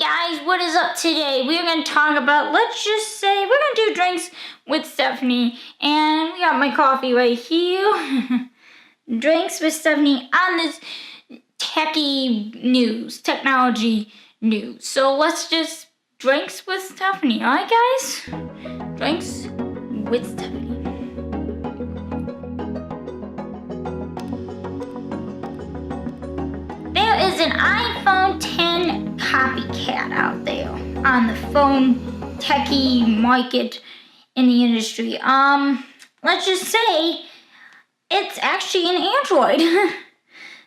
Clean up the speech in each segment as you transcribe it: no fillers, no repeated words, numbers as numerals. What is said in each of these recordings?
guys, what is up today? We're going to talk about, let's just say, we're going to do drinks with Stephanie. And we got my coffee right here. Drinks with Stephanie on this technology news. So let's just drinks with Stephanie, alright guys? Drinks with Stephanie. There is an iPhone 10 copycat out there on the phone techie market in the industry. Let's just say it's actually an Android.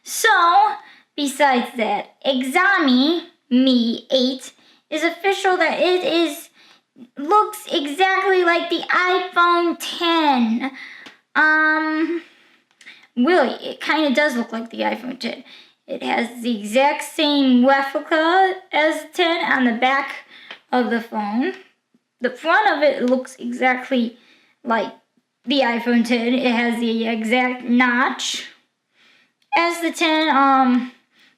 So, besides that, Exami Me 8 is official that it looks exactly like the iPhone 10. Really, it kind of does look like the iPhone 10. It has the exact same replica as the 10 on the back of the phone. The front of it looks exactly like the iPhone 10. It has the exact notch as the 10.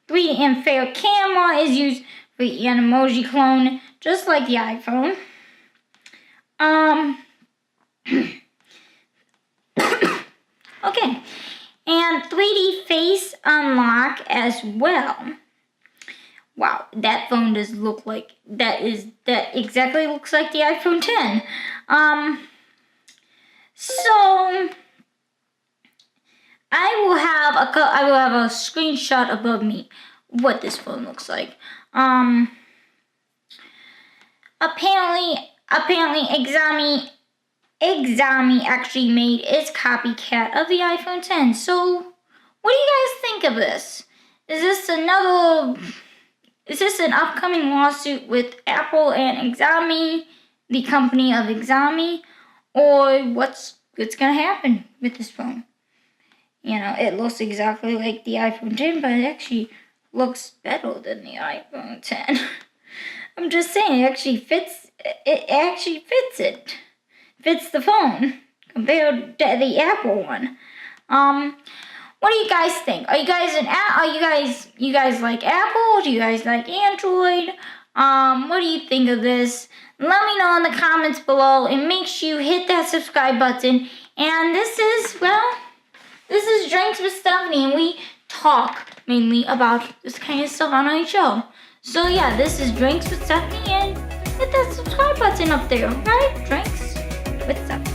3D infrared camera is used for an emoji clone, just like the iPhone. Okay. And 3D face unlock as well. Wow, that phone does look like that exactly looks like the iPhone 10. So I will have a screenshot above me what this phone looks like. Apparently Exami actually made its copycat of the iPhone 10. So, what do you guys think of this? Is this an upcoming lawsuit with Apple and Exami, the company of Exami, or what's gonna happen with this phone? You know, it looks exactly like the iPhone 10, but it actually looks better than the iPhone 10. I'm just saying, it actually fits it. Fits the phone compared to the Apple one. What do you guys think? Are you guys you guys like Apple? Do you guys like Android? What do you think of this? Let me know in the comments below, and make sure you hit that subscribe button. And this is Drinks with Stephanie, and we talk mainly about this kind of stuff on our show. So yeah, this is Drinks with Stephanie, and hit that subscribe button up there, right? Drinks with Stephanie.